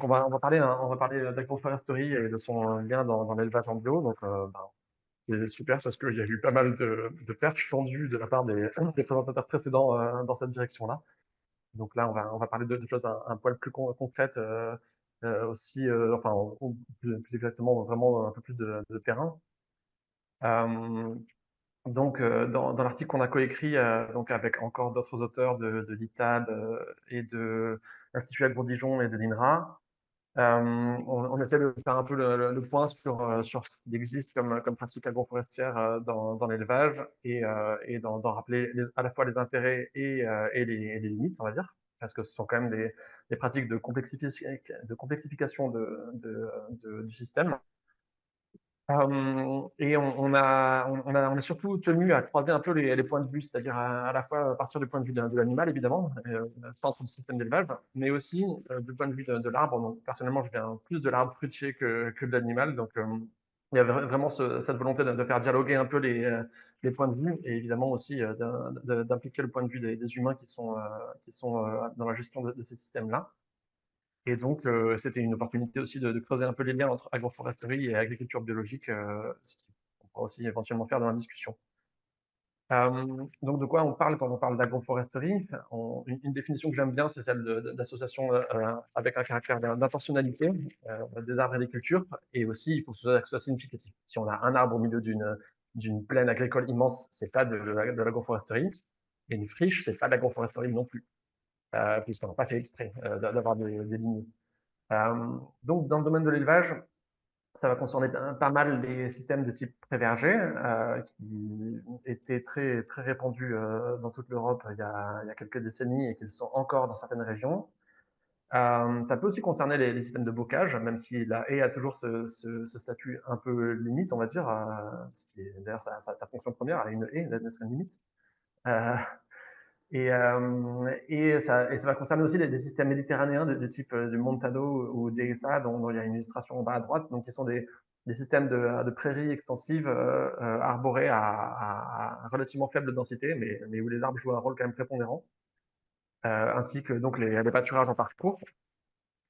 On va parler d'agroforesterie et de son lien dans l'élevage en bio. C'est super parce qu'il y a eu pas mal de perches tendues de la part des présentateurs précédents dans cette direction-là. Donc là, on va parler de choses un poil plus concrètes aussi, plus exactement, vraiment un peu plus de terrain. Euh, dans l'article qu'on a coécrit donc avec encore d'autres auteurs de l'ITAB et de l'Institut Agro-Dijon et de l'INRA, on essaie de faire un peu le point sur ce qui existe comme pratique agroforestière dans l'élevage et d'en rappeler à la fois les intérêts et les limites, on va dire, parce que ce sont quand même des pratiques de complexification du système. On a surtout tenu à croiser un peu les points de vue, c'est-à-dire à la fois à partir du point de vue de l'animal, évidemment, centre du système d'élevage, mais aussi du point de vue de l'arbre. Donc, personnellement, je viens plus de l'arbre fruitier que de l'animal. Il y a vraiment cette volonté de faire dialoguer un peu les points de vue et évidemment aussi d'impliquer le point de vue des humains qui sont dans la gestion de ces systèmes-là. Et donc, c'était une opportunité aussi de creuser un peu les liens entre agroforesterie et agriculture biologique, ce qu'on pourra aussi éventuellement faire dans la discussion. Donc, de quoi on parle quand on parle d'agroforesterie? Une définition que j'aime bien, c'est celle d'association avec un caractère d'intentionnalité des arbres et des cultures. Et aussi, il faut que ce soit significatif. Si on a un arbre au milieu d'une plaine agricole immense, c'est pas de l'agroforesterie. Et une friche, c'est pas de l'agroforesterie non plus, puisqu'on n'a pas fait exprès d'avoir des lignes. Donc, dans le domaine de l'élevage, ça va concerner pas mal les systèmes de type pré-verger qui étaient très, très répandus dans toute l'Europe il y a quelques décennies et qui le sont encore dans certaines régions. Ça peut aussi concerner les systèmes de bocage, même si la haie a toujours ce statut un peu limite, on va dire, ce qui est d'ailleurs sa fonction première, elle a une haie, d'être une limite. Euh, et ça va concerner aussi des systèmes méditerranéens de type du Montado ou d'Esa, dont il y a une illustration en bas à droite, donc qui sont des systèmes de prairies extensives arborées à relativement faible densité, mais où les arbres jouent un rôle quand même prépondérant, ainsi que donc les pâturages en parcours.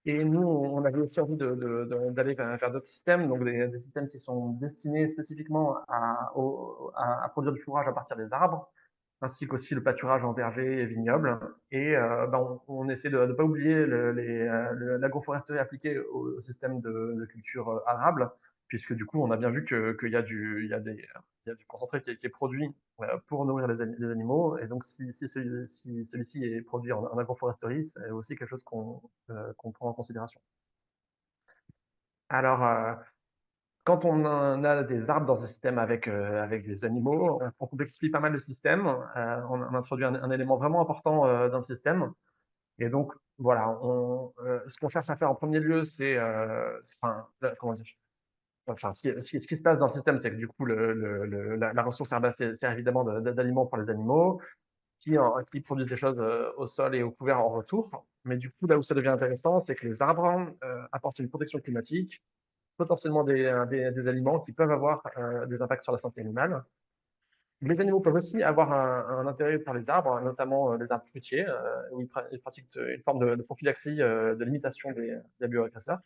Et nous, on avait aussi envie d'aller vers d'autres systèmes, donc des systèmes qui sont destinés spécifiquement à produire du fourrage à partir des arbres, ainsi qu'aussi le pâturage en verger et vignoble. Et on essaie de ne pas oublier l'agroforesterie appliquée au système de culture arable, puisque du coup, on a bien vu qu'il y a il y a du concentré qui est produit pour nourrir les animaux. Et donc, si celui-ci est produit en agroforesterie, c'est aussi quelque chose qu'on prend en considération. Alors, quand on a des arbres dans un système avec des animaux, on complexifie pas mal le système. On introduit un élément vraiment important dans le système. Et donc, voilà, ce qu'on cherche à faire en premier lieu, comment dire, ce qui se passe dans le système, c'est que du coup, la ressource herbacée sert évidemment d'aliments pour les animaux qui produisent des choses au sol et au couvert en retour. Mais du coup, là où ça devient intéressant, c'est que les arbres apportent une protection climatique, potentiellement des aliments qui peuvent avoir des impacts sur la santé animale. Les animaux peuvent aussi avoir un intérêt pour les arbres, notamment les arbres fruitiers, où ils pratiquent une forme de prophylaxie, de limitation des bioagresseurs.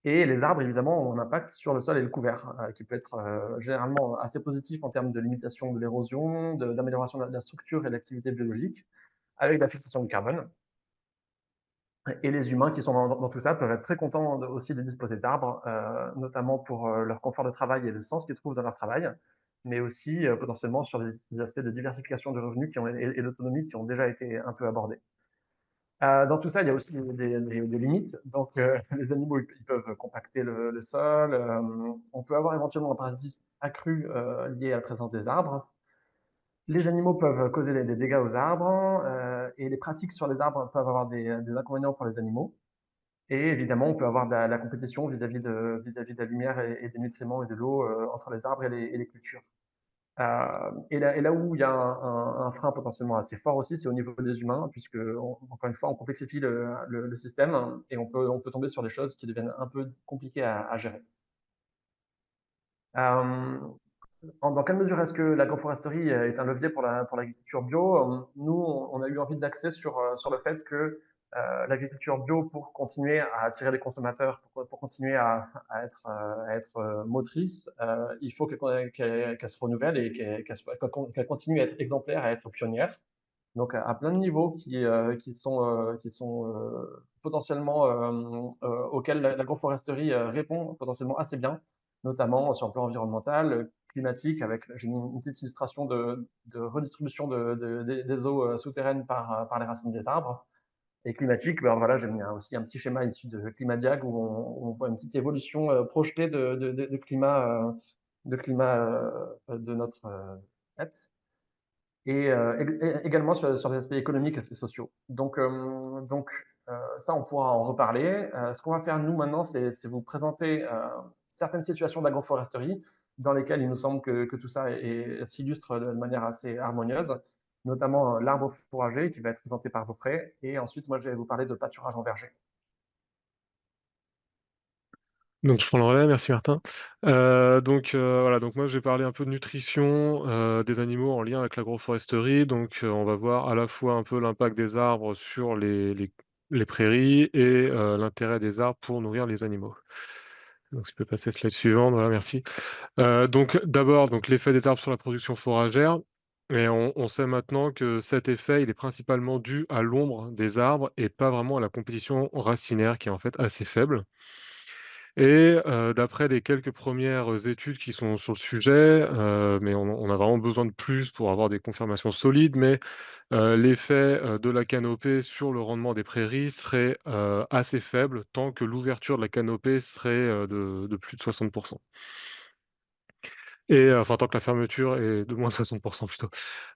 Et les arbres, évidemment, ont un impact sur le sol et le couvert, qui peut être généralement assez positif en termes de limitation de l'érosion, d'amélioration de la structure et de l'activité biologique, avec la fixation du carbone. Et les humains qui sont dans tout ça peuvent être très contents aussi de disposer d'arbres, notamment pour leur confort de travail et le sens qu'ils trouvent dans leur travail, mais aussi potentiellement sur des aspects de diversification de revenus et d'autonomie qui ont déjà été un peu abordés. Dans tout ça, il y a aussi des limites. Donc, les animaux, ils peuvent compacter le sol. On peut avoir éventuellement un parasitisme accru lié à la présence des arbres. Les animaux peuvent causer des dégâts aux arbres et les pratiques sur les arbres peuvent avoir des inconvénients pour les animaux. Et évidemment, on peut avoir la compétition vis-à-vis de la lumière et des nutriments et de l'eau entre les arbres et les cultures. Et là où il y a un frein potentiellement assez fort aussi, c'est au niveau des humains, puisque, encore une fois, on complexifie le système et on peut tomber sur des choses qui deviennent un peu compliquées à gérer. Euh, dans quelle mesure est-ce que l'agroforesterie est un levier pour l'agriculture bio? Nous, on a eu envie de l'axer sur le fait que l'agriculture bio pour continuer à attirer les consommateurs, pour continuer à être motrice, il faut qu'elle se renouvelle et qu'elle continue à être exemplaire, à être pionnière. Donc à plein de niveaux qui sont potentiellement auxquels l'agroforesterie répond potentiellement assez bien, notamment sur le plan environnemental, climatique, avec j'ai mis une petite illustration de redistribution des eaux souterraines par les racines des arbres. Et climatique, ben voilà, j'ai mis aussi un petit schéma issu de Climadiag où on voit une petite évolution projetée de climat de notre planète et également sur les aspects économiques et sociaux. Donc ça, on pourra en reparler. Ce qu'on va faire nous maintenant, c'est vous présenter certaines situations d'agroforesterie dans lesquelles il nous semble que tout ça s'illustre de manière assez harmonieuse, notamment l'arbre fourrager qui va être présenté par Geoffrey. Et ensuite, moi, je vais vous parler de pâturage en verger. Donc je prends le relais, merci Martin. Voilà, donc moi je vais parler un peu de nutrition, des animaux en lien avec l'agroforesterie. On va voir à la fois un peu l'impact des arbres sur les prairies et l'intérêt des arbres pour nourrir les animaux. Donc si tu peux passer slide suivante, voilà, merci. Donc d'abord, donc l'effet des arbres sur la production fourragère et on sait maintenant que cet effet, il est principalement dû à l'ombre des arbres et pas vraiment à la compétition racinaire qui est en fait assez faible. Et d'après les quelques premières études qui sont sur le sujet, mais on a vraiment besoin de plus pour avoir des confirmations solides, mais l'effet, de la canopée sur le rendement des prairies serait, assez faible tant que l'ouverture de la canopée serait, de plus de 60. Et enfin, tant que la fermeture est de moins 60 plutôt.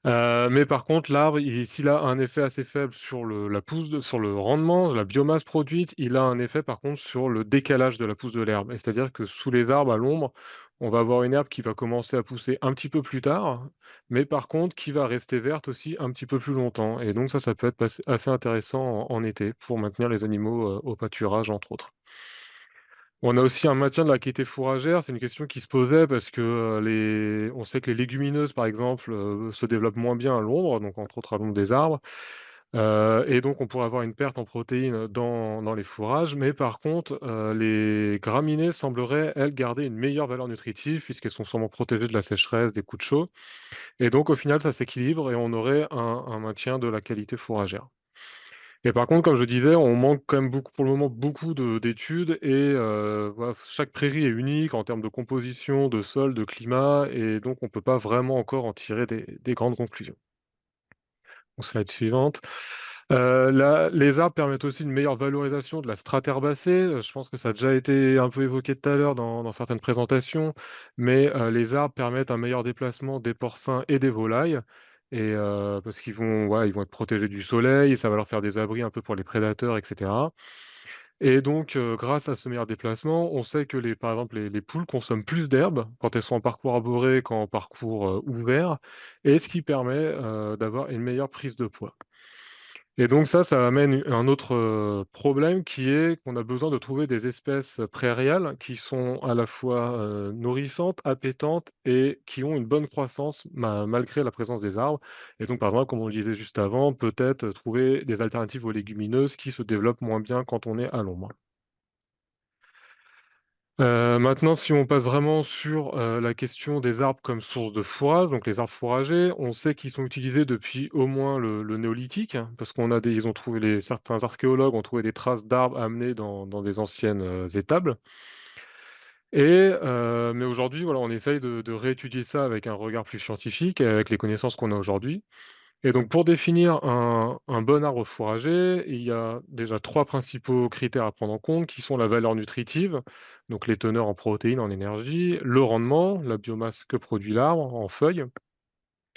Mais par contre, l'arbre, s'il a un effet assez faible sur la pousse sur le rendement, la biomasse produite, il a un effet par contre sur le décalage de la pousse de l'herbe. Et c'est-à-dire que sous les arbres, à l'ombre, on va avoir une herbe qui va commencer à pousser un petit peu plus tard, mais par contre qui va rester verte aussi un petit peu plus longtemps. Et donc ça peut être assez intéressant en été pour maintenir les animaux, au pâturage, entre autres. On a aussi un maintien de la qualité fourragère, c'est une question qui se posait parce que, on sait que les légumineuses, par exemple, se développent moins bien à l'ombre, donc entre autres à l'ombre des arbres, et donc on pourrait avoir une perte en protéines dans les fourrages. Mais par contre, les graminées sembleraient, elles, garder une meilleure valeur nutritive puisqu'elles sont sûrement protégées de la sécheresse, des coups de chaud et donc au final, ça s'équilibre et on aurait un maintien de la qualité fourragère. Et par contre, comme je disais, on manque quand même beaucoup pour le moment beaucoup d'études et voilà, chaque prairie est unique en termes de composition, de sol, de climat et donc on ne peut pas vraiment encore en tirer des grandes conclusions. Donc slide suivante. Les arbres permettent aussi une meilleure valorisation de la strate herbacée, je pense que ça a déjà été un peu évoqué tout à l'heure dans certaines présentations, mais les arbres permettent un meilleur déplacement des porcins et des volailles et parce qu'ils vont voilà, ils vont être protégés du soleil, ça va leur faire des abris un peu pour les prédateurs et cetera et donc grâce à ce meilleur déplacement, on sait que par exemple, les poules consomment plus d'herbe quand elles sont en parcours arboré qu'en parcours, ouvert et ce qui permet, d'avoir une meilleure prise de poids. Et donc ça amène un autre, problème qui est qu'on a besoin de trouver des espèces prairiales qui sont à la fois, nourrissantes, appétantes et qui ont une bonne croissance malgré la présence des arbres. Et donc par exemple, comme on le disait juste avant, peut-être, trouver des alternatives aux légumineuses qui se développent moins bien quand on est à l'ombre. Maintenant, si on passe vraiment sur, la question des arbres comme source de fourrage, donc les arbres fourragers, on sait qu'ils sont utilisés depuis au moins le néolithique, hein, parce ils ont trouvé certains archéologues ont trouvé des traces d'arbres amenés dans des anciennes, étables mais aujourd'hui, voilà, on essaye de réétudier ça avec un regard plus scientifique et avec les connaissances qu'on a aujourd'hui. Et donc pour définir un bon arbre fourrager, il y a déjà 3 principaux critères à prendre en compte qui sont la valeur nutritive, donc les teneurs en protéines, en énergie, le rendement, la biomasse que produit l'arbre en feuilles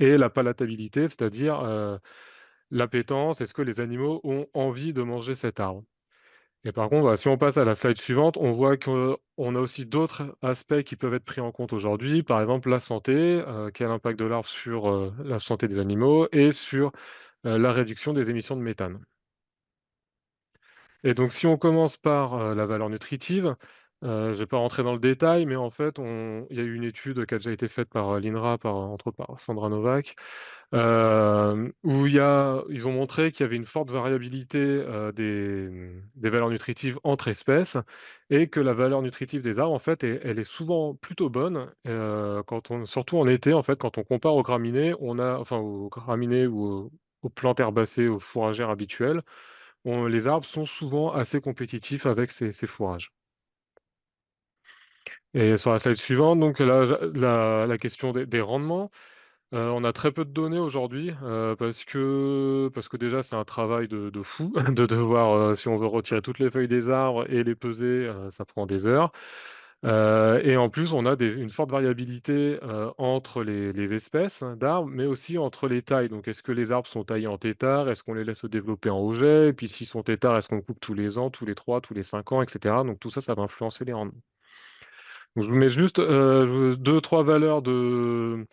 et la palatabilité, c'est-à-dire, l'appétence, est-ce que les animaux ont envie de manger cet arbre? Et par contre, si on passe à la slide suivante, on voit qu'on a aussi d'autres aspects qui peuvent être pris en compte aujourd'hui. Par exemple, la santé, quel impact de l'arbre sur, la santé des animaux et sur, la réduction des émissions de méthane. Et donc si on commence par, la valeur nutritive, je ne vais pas rentrer dans le détail, mais en fait, il y a eu une étude qui a déjà été faite par, l'INRA, entre autres par Sandra Novak, où où ils ont montré qu'il y avait une forte variabilité, des valeurs nutritives entre espèces et que la valeur nutritive des arbres, en fait, elle est souvent plutôt bonne, quand on surtout en été, en fait, quand on compare aux graminées, aux graminées ou aux plantes herbacées, aux fourragères habituelles, les arbres sont souvent assez compétitifs avec ces fourrages. Et sur la slide suivante, donc la question des rendements. On a très peu de données aujourd'hui, parce que déjà c'est un travail de fou de devoir, si on veut retirer toutes les feuilles des arbres et les peser, ça prend des heures. Et en plus on a une forte variabilité, entre les espèces d'arbres, mais aussi entre les tailles. Donc est-ce que les arbres sont taillés en têtards? Est-ce qu'on les laisse se développer en auget? Et puis s'ils sont têtards, est-ce qu'on coupe tous les ans, tous les 3, tous les 5 ans, et cetera? Donc tout ça, ça va influencer les rendements. Donc je vous mets juste, 2-3 valeurs de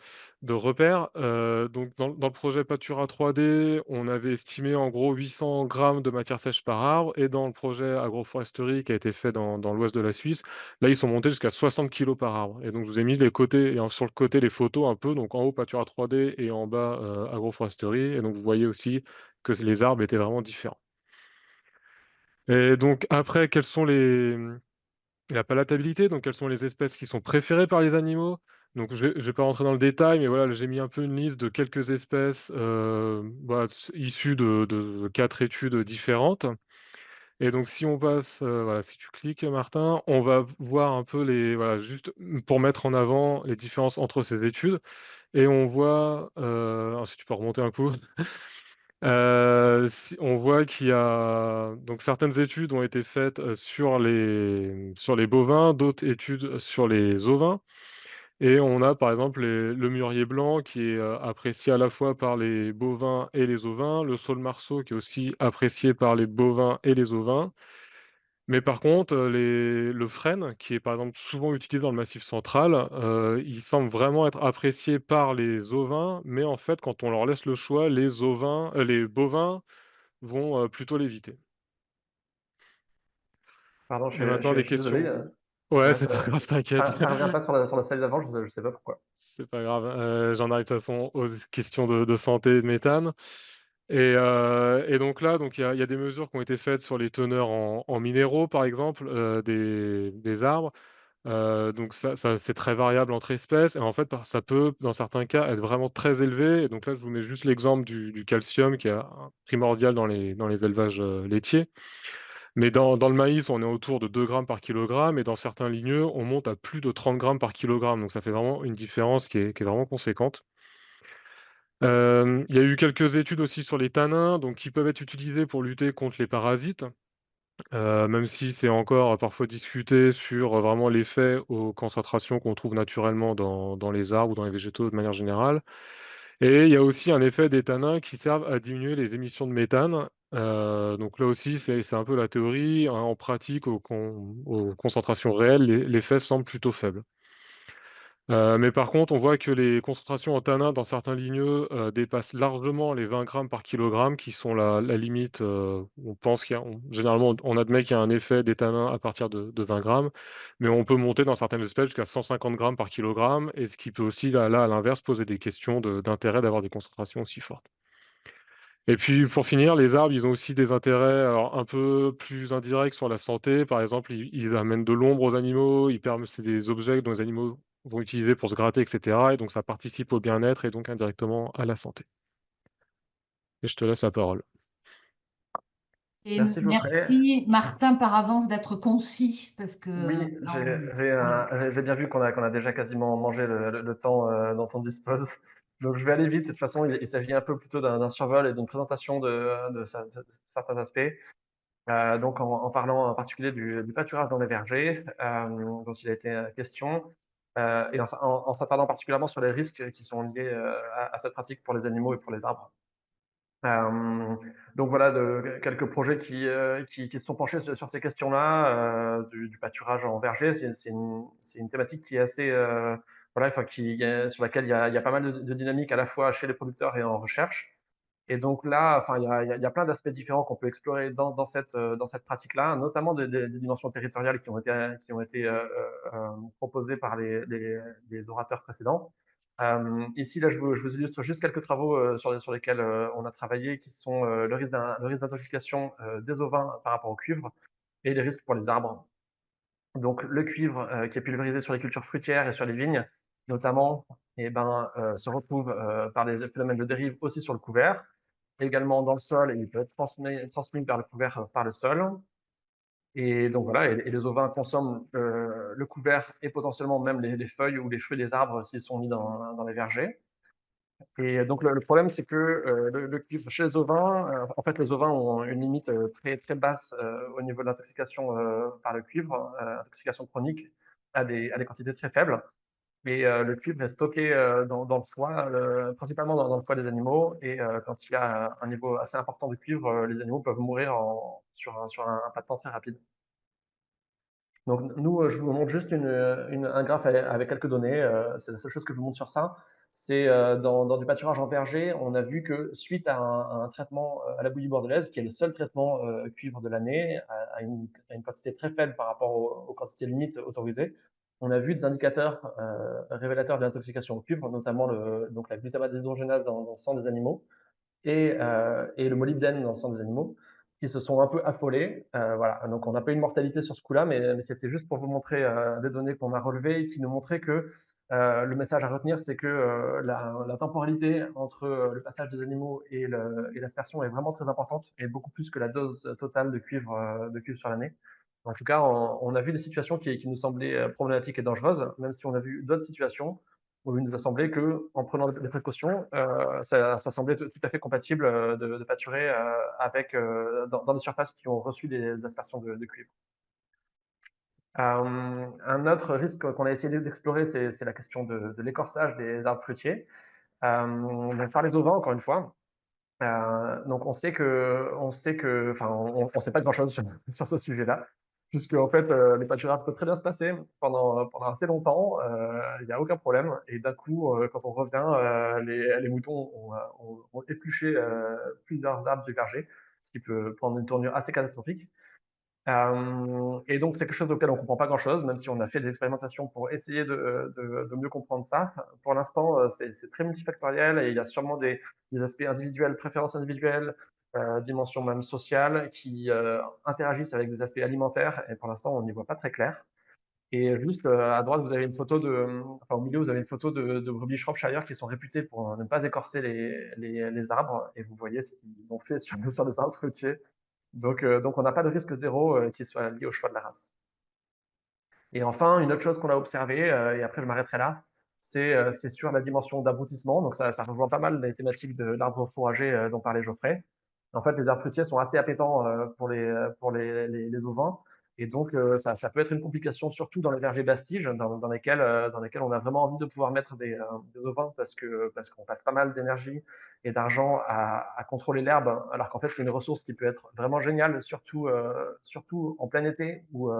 repères. Donc dans le projet Pâtura 3D, on avait estimé en gros 800 grammes de matière sèche par arbre, et dans le projet agroforesterie qui a été fait dans l'ouest de la Suisse, là, ils sont montés jusqu'à 60 kilos par arbre. Et donc je vous ai mis les côtés sur le côté les photos un peu, donc en haut Pâtura 3D et en bas, agroforesterie, et donc vous voyez aussi que les arbres étaient vraiment différents. Et donc après, quels sont la palatabilité, donc quelles sont les espèces qui sont préférées par les animaux? Donc je vais pas rentrer dans le détail, mais voilà, j'ai mis un peu une liste de quelques espèces, bah, issues de 4 études différentes. Et donc si on passe, voilà, si tu cliques Martin, on va voir un peu voilà, juste, pour mettre en avant les différences entre ces études, et on voit, alors si tu peux remonter un coup. Si on voit qu'il y a donc certaines études ont été faites, sur les bovins, d'autres études sur les ovins, et on a par exemple le mûrier blanc qui est, apprécié à la fois par les bovins et les ovins, le saule marceau qui est aussi apprécié par les bovins et les ovins. Mais par contre, le frêne, qui est par exemple souvent utilisé dans le Massif central, il semble vraiment être apprécié par les ovins, mais en fait, quand on leur laisse le choix, les bovins vont, plutôt l'éviter. Pardon, Et maintenant des je suis désolé. questions. Ouais, Ouais, c'est pas grave, t'inquiète. ça revient pas sur la slide d'avant, je sais pas pourquoi. C'est pas grave, j'en arrive de toute façon aux questions de santé et de méthane. Et donc là, il y a des mesures qui ont été faites sur les teneurs en minéraux, par exemple, des arbres. Donc ça c'est très variable entre espèces, et en fait, ça peut, dans certains cas, être vraiment très élevé. Et donc là, je vous mets juste l'exemple du calcium qui est primordial dans les élevages, laitiers. Mais dans le maïs, on est autour de 2 grammes par kilogramme, et dans certains ligneux, on monte à plus de 30 grammes par kilogramme. Donc ça fait vraiment une différence qui est vraiment conséquente. Il y a eu quelques études aussi sur les tanins, donc qui peuvent être utilisés pour lutter contre les parasites. Même si c'est encore parfois discuté sur, vraiment l'effet aux concentrations qu'on trouve naturellement dans les arbres ou dans les végétaux de manière générale. Et il y a aussi un effet des tanins qui servent à diminuer les émissions de méthane. Donc là aussi, c'est un peu la théorie. En pratique, aux concentrations réelles, l'effet semble plutôt faible. Mais par contre, on voit que les concentrations en tanins dans certains ligneux, dépassent largement les 20 grammes par kilogramme, qui sont la limite, on pense généralement, on admet qu'il y a un effet des tanins à partir de 20 grammes, mais on peut monter dans certaines espèces jusqu'à 150 grammes par kilogramme, et ce qui peut aussi, là, à l'inverse, poser des questions d'intérêt d'avoir des concentrations aussi fortes. Et puis pour finir, les arbres, ils ont aussi des intérêts, alors un peu plus indirects sur la santé. Par exemple, ils amènent de l'ombre aux animaux, c'est des objets dont les animaux vont utiliser pour se gratter, et cetera, et donc ça participe au bien-être et donc indirectement à la santé. Et je te laisse la parole. Et Merci Geoffrey. merci Martin par avance d'être concis parce que Oui, là, voilà. j'ai bien vu qu'on a déjà quasiment mangé le temps dont on dispose. Donc je vais aller vite. De toute façon, il s'agit un peu plutôt d'un survol et d'une présentation de certains aspects. Donc en parlant en particulier du pâturage dans les vergers, dont il a été question, et en s'attardant particulièrement sur les risques qui sont liés à cette pratique pour les animaux et pour les arbres. Donc voilà, quelques projets qui se sont penchés sur ces questions-là, du pâturage en verger. C'est une thématique qui est assez, voilà, enfin, sur laquelle il y a pas mal de dynamique à la fois chez les producteurs et en recherche. Et donc là, enfin, il y a plein d'aspects différents qu'on peut explorer dans cette pratique-là, notamment des dimensions territoriales qui ont été proposées par les orateurs précédents. Ici, là, je vous illustre juste quelques travaux sur lesquels on a travaillé, qui sont le risque d'intoxication des ovins par rapport au cuivre et les risques pour les arbres. Donc le cuivre qui est pulvérisé sur les cultures fruitières et sur les vignes, notamment, se retrouve par des phénomènes de dérive aussi sur le couvert, également dans le sol, et il peut être transmis vers le couvert par le sol. Et donc voilà, et les ovins consomment le couvert et potentiellement même les feuilles ou les fruits des arbres s'ils sont mis dans les vergers. Et donc le problème, c'est que le cuivre chez les ovins, en fait, les ovins ont une limite très, très basse au niveau de l'intoxication par le cuivre, intoxication chronique à des quantités très faibles. Et le cuivre est stocké dans le foie, principalement dans le foie des animaux. Et quand il y a un niveau assez important de cuivre, les animaux peuvent mourir sur un pas de temps très rapide. Donc nous, je vous montre juste un graphe avec quelques données. C'est la seule chose que je vous montre sur ça. C'est dans du pâturage en verger, on a vu que suite à un traitement à la bouillie bordelaise, qui est le seul traitement cuivre de l'année, à une quantité très faible par rapport aux quantités limites autorisées, on a vu des indicateurs révélateurs de l'intoxication au cuivre, notamment donc la glutamate déshydrogénase dans le sang des animaux, et le molybdène dans le sang des animaux, qui se sont un peu affolés. Voilà. Donc on n'a pas eu de mortalité sur ce coup-là, mais c'était juste pour vous montrer des données qu'on a relevées et qui nous montraient que le message à retenir, c'est que la temporalité entre le passage des animaux et l'aspersion est vraiment très importante, et beaucoup plus que la dose totale de cuivre sur l'année. En tout cas, on a vu des situations qui nous semblaient problématiques et dangereuses, même si on a vu d'autres situations où il nous a semblé qu'en prenant des précautions, ça semblait tout à fait compatible de pâturer dans des surfaces qui ont reçu des aspersions de cuivre. Un autre risque qu'on a essayé d'explorer, c'est la question de l'écorçage des arbres fruitiers. Par les ovins, encore une fois. Donc on sait pas grand-chose sur ce sujet-là, puisque en fait, les pâturages peuvent très bien se passer pendant assez longtemps, il n'y a aucun problème, et d'un coup, quand on revient, les moutons ont épluché plusieurs arbres du verger, ce qui peut prendre une tournure assez catastrophique. Et donc c'est quelque chose auquel on ne comprend pas grand-chose, même si on a fait des expérimentations pour essayer de mieux comprendre ça. Pour l'instant, c'est très multifactoriel, et il y a sûrement des aspects individuels, préférences individuelles, dimensions même sociales, qui interagissent avec des aspects alimentaires, et pour l'instant, on n'y voit pas très clair. Et juste à droite, vous avez une photo au milieu, vous avez une photo de brebis Shropshire qui sont réputées pour ne pas écorcer les arbres, et vous voyez ce qu'ils ont fait sur les arbres fruitiers. Donc on n'a pas de risque zéro qui soit lié au choix de la race. Et enfin, une autre chose qu'on a observée, et après je m'arrêterai là, c'est sur la dimension d'aboutissement. Donc ça rejoint pas mal les thématiques de l'arbre fourrager dont parlait Geoffrey. En fait, les arbres fruitiers sont assez appétants pour les ovins. Et donc, ça peut être une complication, surtout dans les vergers bastiges, dans lesquels on a vraiment envie de pouvoir mettre des ovins, parce qu'on passe pas mal d'énergie et d'argent à contrôler l'herbe, alors qu'en fait, c'est une ressource qui peut être vraiment géniale, surtout en plein été, où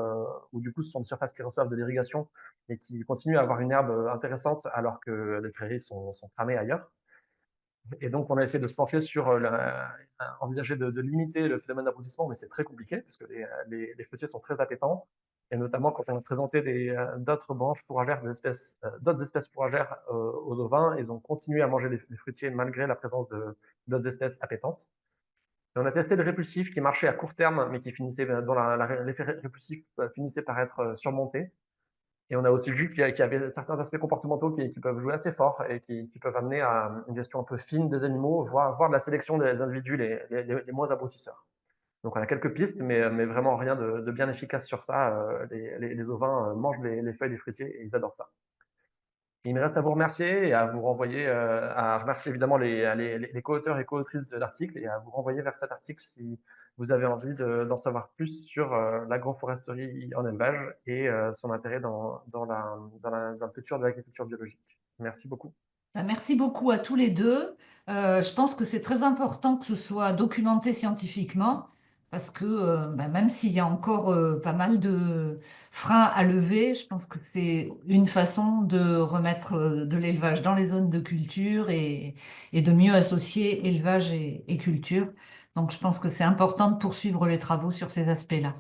du coup, ce sont des surfaces qui reçoivent de l'irrigation et qui continuent à avoir une herbe intéressante, alors que les prairies sont cramées ailleurs. Et donc, on a essayé de se pencher sur envisager de limiter le phénomène d'abrutissement, mais c'est très compliqué, parce que les fruitiers sont très appétants. Et notamment, quand on a présenté d'autres branches fourragères, d'autres espèces fourragères aux ovins, ils ont continué à manger les fruitiers malgré la présence d'autres espèces appétantes. Et on a testé le répulsif qui marchait à court terme, mais dont l'effet répulsif finissait par être surmonté. Et on a aussi vu qu'il y avait certains aspects comportementaux qui peuvent jouer assez fort, et qui peuvent amener à une gestion un peu fine des animaux, voire de la sélection des individus les moins abrutisseurs. Donc on a quelques pistes, mais vraiment rien de bien efficace sur ça. Les ovins mangent les feuilles des fruitiers, et ils adorent ça. Il me reste à vous remercier, et à vous renvoyer, à remercier évidemment les co-auteurs et co-autrices de l'article, et à vous renvoyer vers cet article si vous avez envie d'en savoir plus sur l'agroforesterie en élevage, et son intérêt dans le futur de l'agriculture biologique. Merci beaucoup. Merci beaucoup à tous les deux. Je pense que c'est très important que ce soit documenté scientifiquement, parce que même s'il y a encore pas mal de freins à lever, je pense que c'est une façon de remettre de l'élevage dans les zones de culture, et de mieux associer élevage et culture. Donc je pense que c'est important de poursuivre les travaux sur ces aspects-là.